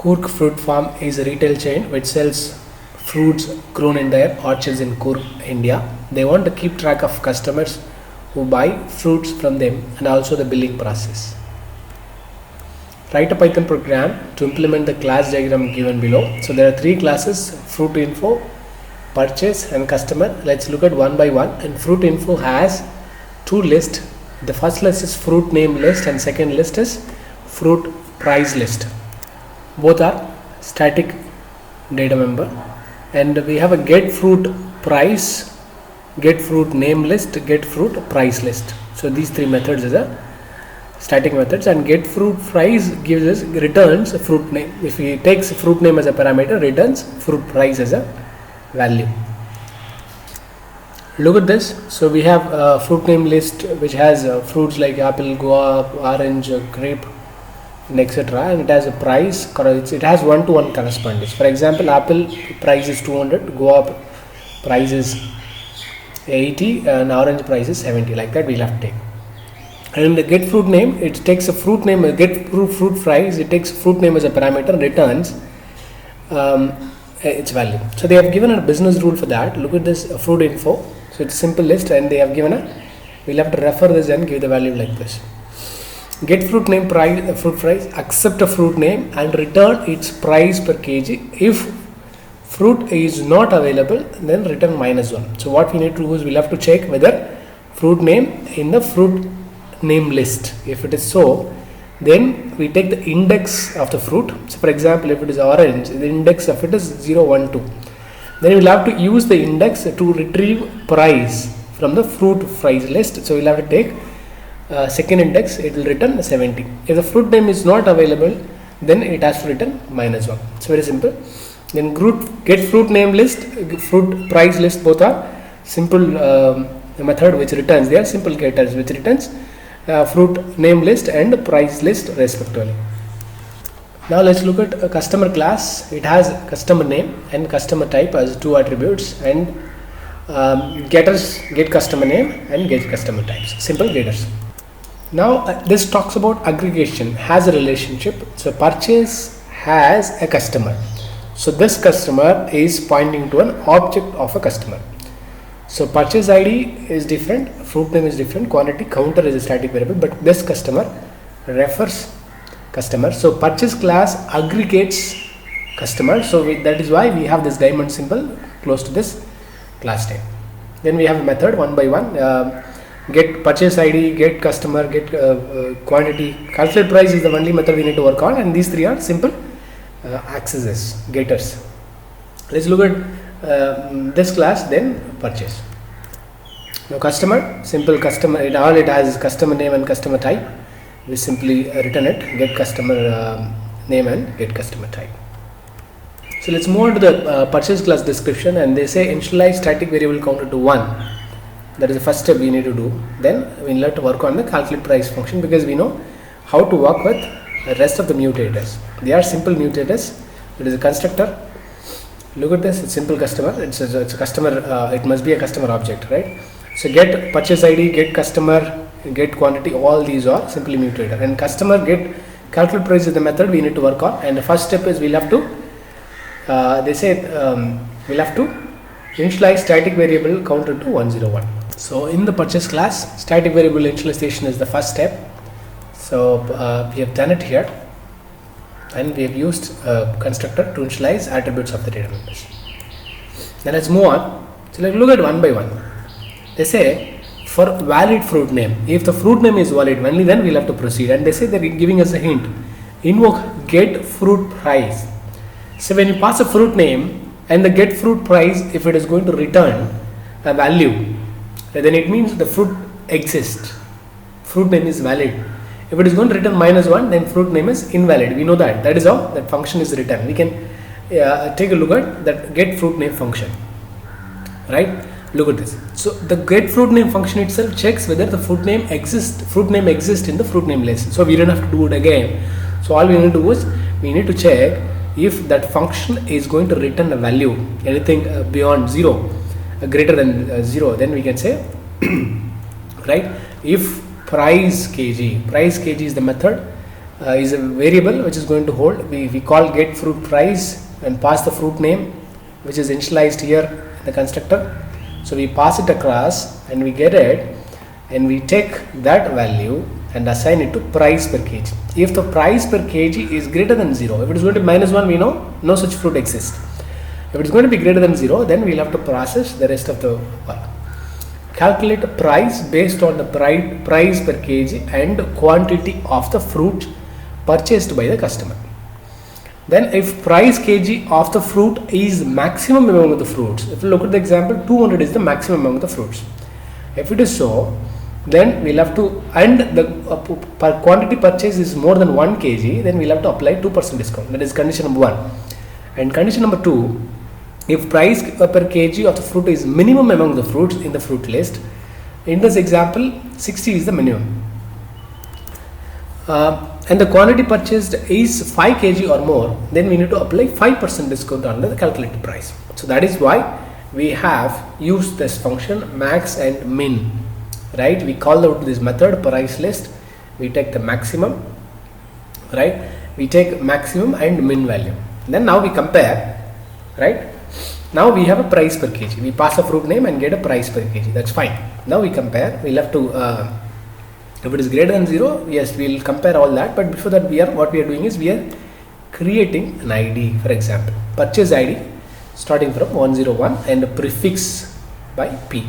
Coorg Fruit Farm is a retail chain which sells fruits grown in their orchards in Coorg, India. They want to keep track of customers who buy fruits from them and also the billing process. Write a Python program to implement the class diagram given below. So there are three classes: fruit info, purchase and customer. Let's look at one by one. And fruit info has two lists. The first list is fruit name list and second list is fruit price list. Both are static data member, and we have a get fruit price, get fruit name list, get fruit price list. So these three methods are the static methods, and get fruit price gives us returns a fruit name. If he takes fruit name as a parameter, returns fruit price as a value. Look at this. So we have a fruit name list which has fruits like apple, guava, orange, grape, and etc. And it has a price. It has one-to-one correspondence. For example, apple price is 200, guava price is 80, and orange price is 70. Like that, we'll have to take. And the get fruit name, it takes a fruit name, get fruit price, it takes fruit name as a parameter and returns its value. So they have given a business rule for that. Look at this fruit info. So it's a simple list, and they have given we'll have to refer this and give the value like this. Get fruit name price, fruit price, accept a fruit name and return its price per kg. If fruit is not available, then return -1. So what we need to do is we'll have to check whether fruit name in the fruit name list. If it is so, then we take the index of the fruit. So for example, if it is orange, the index of it is 0, 1, 2. Then we'll have to use the index to retrieve price from the fruit price list. So we'll have to take second index, it will return 70. If the fruit name is not available, then it has to return -1. It's very simple. Then get fruit name list, fruit price list, both are simple method which returns, they are simple getters which returns fruit name list and price list respectively. Now let's look at a customer class. It has customer name and customer type as two attributes, and getters get customer name and get customer types, simple getters. Now this talks about aggregation, has a relationship. So purchase has a customer. So this customer is pointing to an object of a customer. So purchase ID is different, fruit name is different, quantity counter is a static variable, but this customer refers customer. So purchase class aggregates customer. So that is why we have this diamond symbol close to this class name. Then we have a method one by one. Get purchase ID, get customer, get quantity. Calculate price is the only method we need to work on, and these three are simple accesses, getters. Let's look at this class, then purchase. Now customer, simple customer, all it has is customer name and customer type. We simply return it, get customer name and get customer type. So let's move on to the purchase class description, and they say initialize static variable counter to 1. That is the first step we need to do. Then we need to work on the calculate price function, because we know how to work with the rest of the mutators. They are simple mutators. It is a constructor. Look at this, it's simple customer. It's a customer, it must be a customer object, right? So get purchase ID, get customer, get quantity, all these are simply mutator. And customer get calculate price is the method we need to work on. And the first step is we'll have to, they say we'll have to initialize static variable counter to 101. So in the purchase class, static variable initialization is the first step. So we have done it here, and we have used constructor to initialize attributes of the data members. Now let's move on. So let's look at one by one. They say for valid fruit name, if the fruit name is valid, only then we'll have to proceed. And they say they're giving us a hint. Invoke get fruit price. So when you pass a fruit name and the get fruit price, if it is going to return a value, then it means the fruit exists. Fruit name is valid. If it is going to return -1, then fruit name is invalid. We know that. That is how that function is written. We can take a look at that get fruit name function. Right? Look at this. So the get fruit name function itself checks whether the fruit name exists in the fruit name list. So we don't have to do it again. So all we need to do is we need to check if that function is going to return a value, anything beyond 0, greater than 0, then we can say right, if price kg is the method is a variable which is going to hold. We call get fruit price and pass the fruit name, which is initialized here in the constructor. So we pass it across and we get it, and we take that value and assign it to price per kg. If the price per kg is greater than 0, if it is going to be -1, we know no such fruit exists. If it is going to be greater than 0, then we will have to process the rest of the work. Calculate price based on the price per kg and quantity of the fruit purchased by the customer. Then if price kg of the fruit is maximum among the fruits, if you look at the example, 200 is the maximum among the fruits. If it is so, then we'll have to, and the quantity purchase is more than 1 kg, then we'll have to apply 2% discount. That is condition number 1. And condition number 2, if price per kg of the fruit is minimum among the fruits in the fruit list, in this example 60 is the minimum, and the quantity purchased is 5 kg or more, then we need to apply 5% discount on the calculated price. So that is why we have used this function max and min, right? We call out this method price list, we take the maximum, right? We take maximum and min value, then now we compare, right? Now we have a price per kg, we pass a fruit name and get a price per kg, that's fine. Now we compare, we'll have to if it is greater than 0, yes, we will compare all that, but before that what we are doing is we are creating an ID. For example, purchase ID starting from 101 and a prefix by P.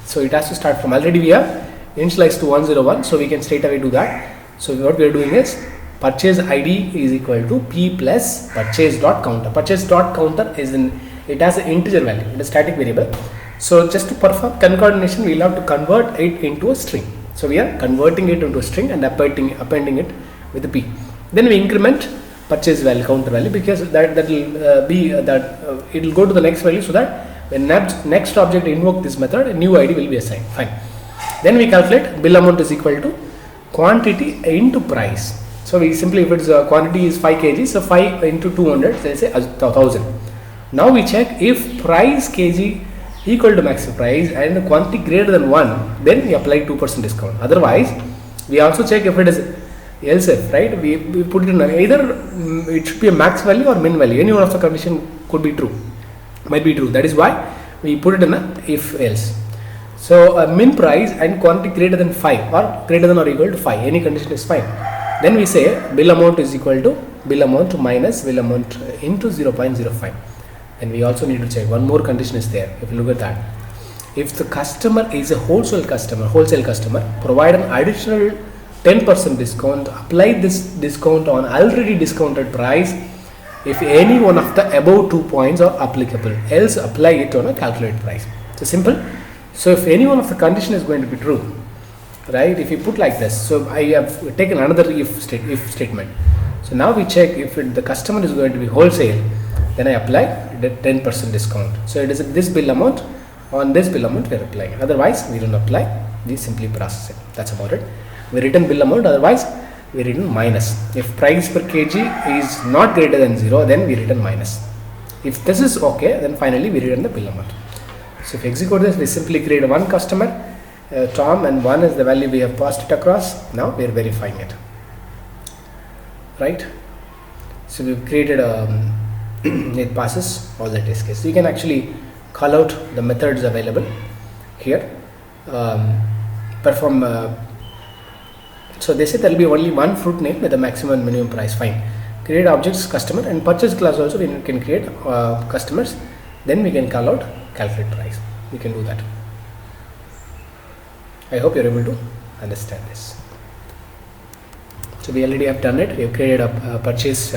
So it has to start from, already we have initialized to 101, so we can straight away do that. So what we are doing is purchase ID is equal to P plus purchase dot counter. Purchase dot counter is it has an integer value, it is static variable. So just to perform concatenation, we will have to convert it into a string. So we are converting it into a string and appending it with a P. Then we increment purchase value, counter value, because that will it will go to the next value, so that when next object invoke this method, a new ID will be assigned. Fine. Then we calculate bill amount is equal to quantity into price. So we simply, if its quantity is 5 kg, so 5 into 200, let's say 1000. Now we check if price kg equal to maximum price and the quantity greater than 1, then we apply 2% discount. Otherwise, we also check if it is else if, right? We put it in either it should be a max value or min value. Any one of the condition could be true, might be true. That is why we put it in a if else. So min price and quantity greater than 5 or greater than or equal to 5, any condition is fine. Then we say bill amount is equal to bill amount minus bill amount into 0.05. And we also need to check one more condition is there. If you look at that, if the customer is a wholesale customer, provide an additional 10% discount, apply this discount on already discounted price if any one of the above 2 points are applicable, else apply it on a calculated price. So simple. So if any one of the condition is going to be true, right? If you put like this, so I have taken another if statement. So now we check if the customer is going to be wholesale, then I apply the 10% discount. So it is this bill amount, on this bill amount we are applying. Otherwise we don't apply, we simply process it. That's about it. We return bill amount, otherwise we return minus. If price per kg is not greater than 0, then we return minus. If this is okay, then finally we return the bill amount. So if you execute this, we simply create one customer, Tom, and 1 is the value we have passed it across. Now we are verifying it, right? So we've created it passes all the test cases. So you can actually call out the methods available here, perform. So they say there will be only one fruit name with a maximum and minimum price. Fine. Create objects customer, and purchase class also we can create customers. Then we can call out calculate price. We can do that. I hope you're able to understand this. So we already have done it. We have created a purchase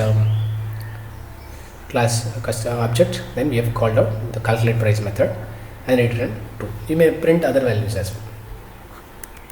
class object. Then we have called out the calculate price method and return 2. You may print other values as well.